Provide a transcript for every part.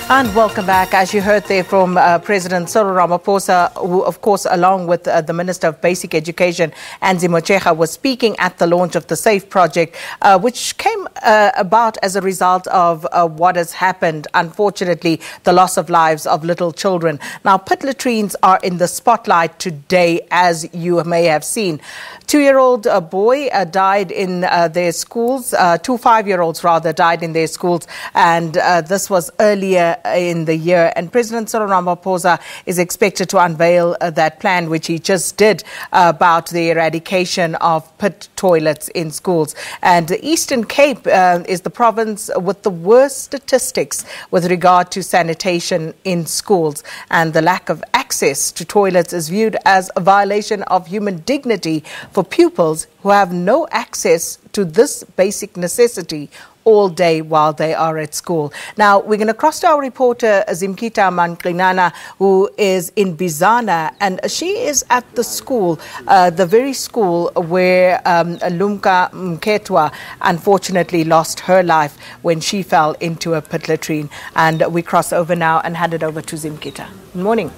And welcome back. As you heard there from President Cyril Ramaphosa, who, of course, along with the Minister of Basic Education, Anzi Mochecha, was speaking at the launch of the SAFE project, which came about as a result of what has happened, unfortunately, the loss of lives of little children. Now, pit latrines are in the spotlight today, as you may have seen. 2-year-old boy died in their schools, 2 5-year-olds rather died in their schools, and this was earlier in the year. And President Cyril Ramaphosa is expected to unveil that plan, which he just did, about the eradication of pit toilets in schools. And the Eastern Cape is the province with the worst statistics with regard to sanitation in schools. And the lack of access to toilets is viewed as a violation of human dignity for pupils who have no access to this basic necessity all day while they are at school. Now, we're going to cross to our reporter Zimkhita Manqinana, who is in Bizana, and she is at the school, the very school where Lumka Mketwa unfortunately lost her life when she fell into a pit latrine. And we cross over now and hand it over to Zimkhita. Good morning.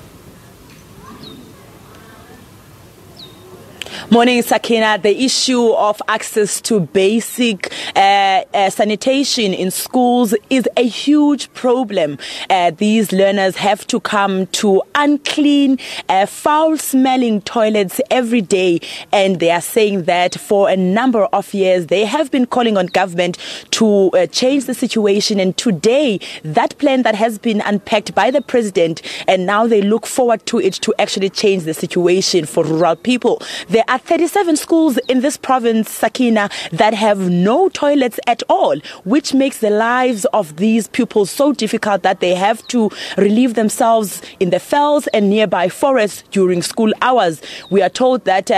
Morning, Sakina. The issue of access to basic sanitation in schools is a huge problem. These learners have to come to unclean, foul-smelling toilets every day, and they are saying that for a number of years they have been calling on government to change the situation. And today, that plan that has been unpacked by the president, and now they look forward to it to actually change the situation for rural people. There are 37 schools in this province, Sakina, that have no toilets at all, which makes the lives of these pupils so difficult that they have to relieve themselves in the fells and nearby forests during school hours. We are told that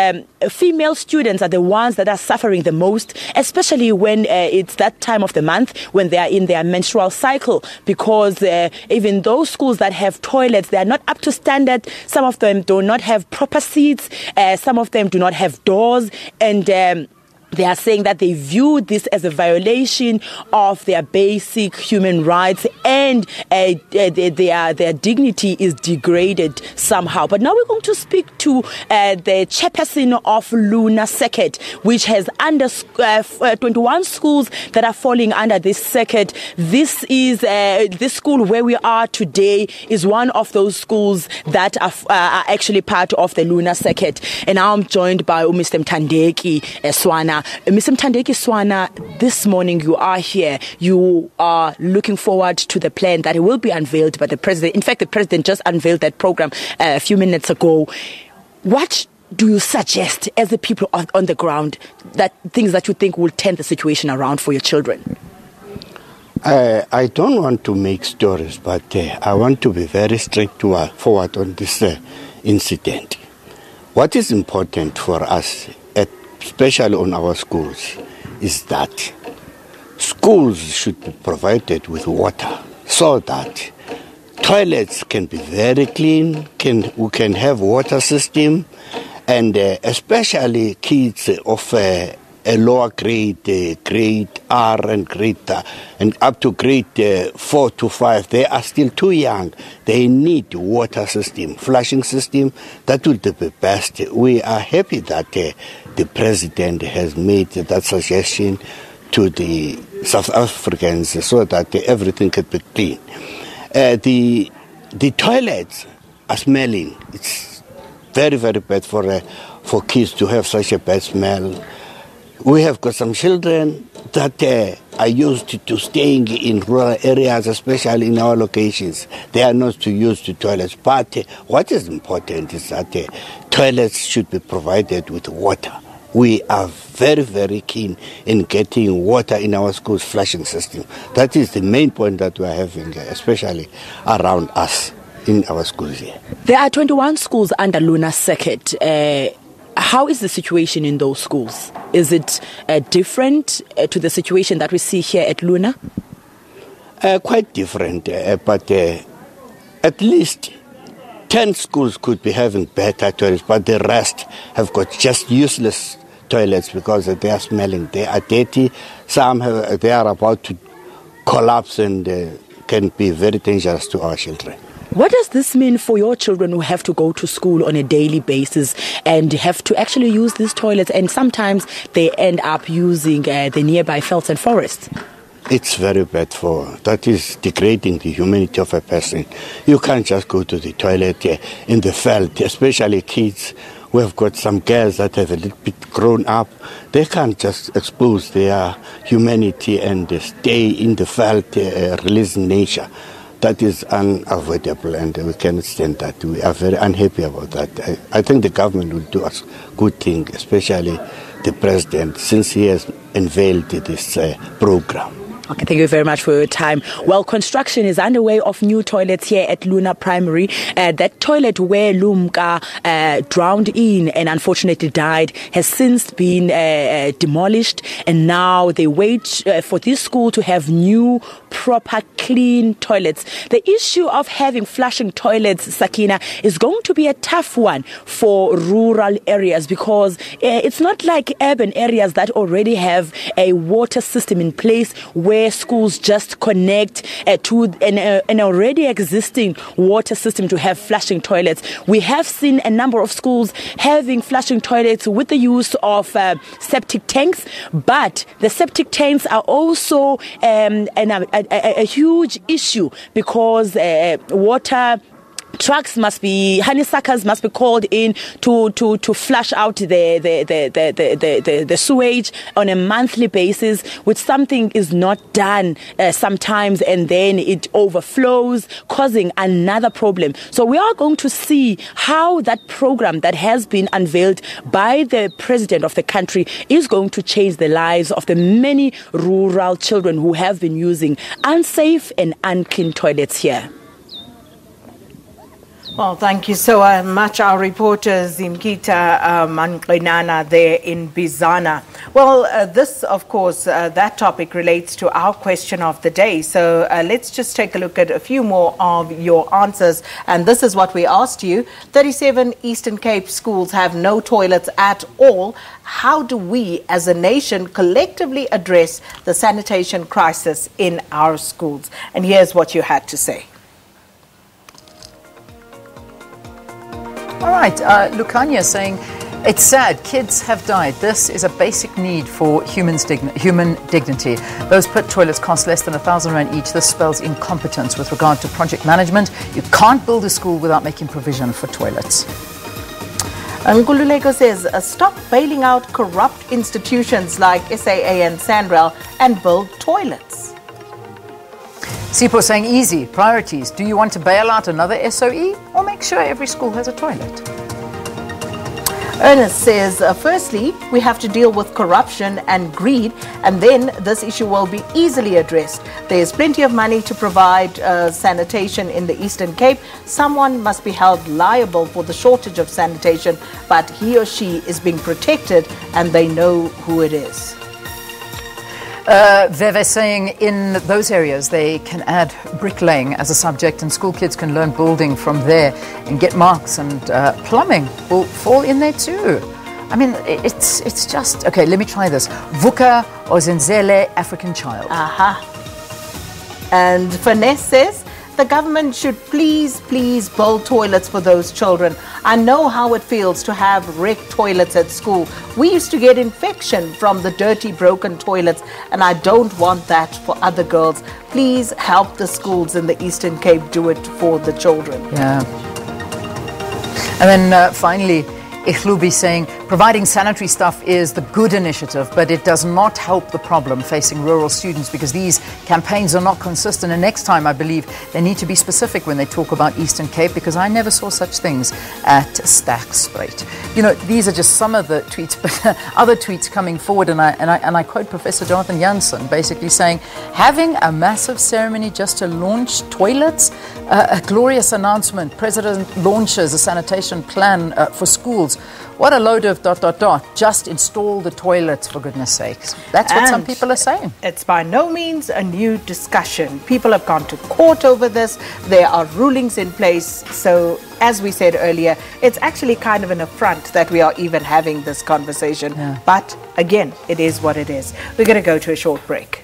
female students are the ones that are suffering the most, especially when it's that time of the month when they are in their menstrual cycle, because even those schools that have toilets, they are not up to standard. Some of them do not have proper seats. Some of them do not have doors, and they are saying that they view this as a violation of their basic human rights, and their dignity is degraded somehow. But now we're going to speak to the chairperson of Luna Circuit, which has 21 schools that are falling under this circuit. This is this school where we are today is one of those schools that are actually part of the Luna Circuit. And now I'm joined by Mr. Mthandeki Swana. Mr. Mthandeki Swana, this morning you are here. You are looking forward to the plan that will be unveiled by the president. In fact, the president just unveiled that program a few minutes ago. What do you suggest as the people on the ground, that things that you think will turn the situation around for your children? I don't want to make stories, but I want to be very straightforward on this incident. What is important for us, especially on our schools, is that schools should be provided with water so that toilets can be very clean, we can have water system, and especially kids of a lower grade, grade R and grade and up to grade 4 to 5, they are still too young. They need water system, flushing system. That would be the best. We are happy that the president has made that suggestion to the South Africans so that everything can be clean. The toilets are smelling. It's very, very bad for kids to have such a bad smell. We have got some children that are used to staying in rural areas, especially in our locations. They are not used to toilets. But what is important is that toilets should be provided with water. We are very, very keen in getting water in our schools' flushing system. That is the main point that we are having, especially around us in our schools here. There are 21 schools under Luna Circuit. How is the situation in those schools? Is it different to the situation that we see here at Luna? Quite different, but at least 10 schools could be having better toilets, but the rest have got just useless toilets because they are smelling, they are dirty. Some they are about to collapse and can be very dangerous to our children. What does this mean for your children who have to go to school on a daily basis and have to actually use these toilets, and sometimes they end up using the nearby fields and forests? It's very bad that is degrading the humanity of a person. You can't just go to the toilet in the veld, especially kids. We have got some girls that have a little bit grown up. They can't just expose their humanity and stay in the veld, releasing nature. That is unavoidable, and we cannot stand that. We are very unhappy about that. I think the government will do a good thing, especially the president, since he has unveiled this program. Okay, thank you very much for your time. Well, construction is underway of new toilets here at Luna Primary. That toilet where Lumka drowned in and unfortunately died has since been demolished, and now they wait for this school to have new, proper, clean toilets. The issue of having flushing toilets, Sakina, is going to be a tough one for rural areas, because it's not like urban areas that already have a water system in place where schools just connect to an already existing water system to have flushing toilets. We have seen a number of schools having flushing toilets with the use of septic tanks, but the septic tanks are also a huge issue, because water trucks honeysuckers must be called in to flush out the sewage on a monthly basis, which something is not done sometimes, and then it overflows, causing another problem. So we are going to see how that program that has been unveiled by the president of the country is going to change the lives of the many rural children who have been using unsafe and unclean toilets here. Well, thank you so much, our reporter Zimkhita Manqinana there in Bizana. Well, this, of course, that topic relates to our question of the day. So let's just take a look at a few more of your answers. And this is what we asked you. 37 Eastern Cape schools have no toilets at all. How do we as a nation collectively address the sanitation crisis in our schools? And here's what you had to say. All right, Lucania saying, it's sad, kids have died. This is a basic need for human dignity. Those pit toilets cost less than 1,000 rand each. This spells incompetence with regard to project management. You can't build a school without making provision for toilets. Nkululeko says, stop bailing out corrupt institutions like SAA and Sanral and build toilets. Sipo saying, easy, priorities. Do you want to bail out another SOE, or make sure every school has a toilet? Ernest says, firstly, we have to deal with corruption and greed, and then this issue will be easily addressed. There's plenty of money to provide sanitation in the Eastern Cape. Someone must be held liable for the shortage of sanitation, but he or she is being protected and they know who it is. They're saying in those areas they can add bricklaying as a subject, and school kids can learn building from there and get marks, and plumbing will fall in there too. I mean, it's just, okay, let me try this. Vuka Ozenzele, African child. And Finesse says, the government should please build toilets for those children. I know how it feels to have wrecked toilets at school. We used to get infection from the dirty, broken toilets, and I don't want that for other girls. Please help the schools in the Eastern Cape do it for the children. Yeah. And then finally, Ihlubi saying, providing sanitary stuff is the good initiative, but it does not help the problem facing rural students, because these campaigns are not consistent. And next time, I believe, they need to be specific when they talk about Eastern Cape, because I never saw such things at Stackspruit. You know, these are just some of the tweets, but other tweets coming forward, and I quote Professor Jonathan Jansen, basically saying, having a massive ceremony just to launch toilets, a glorious announcement, President launches a sanitation plan for schools. What a load of ... Just install the toilets, for goodness sakes. That's what some people are saying. It's by no means a new discussion. People have gone to court over this. There are rulings in place. So, as we said earlier, it's actually kind of an affront that we are even having this conversation. Yeah. But again, it is what it is. We're going to go to a short break.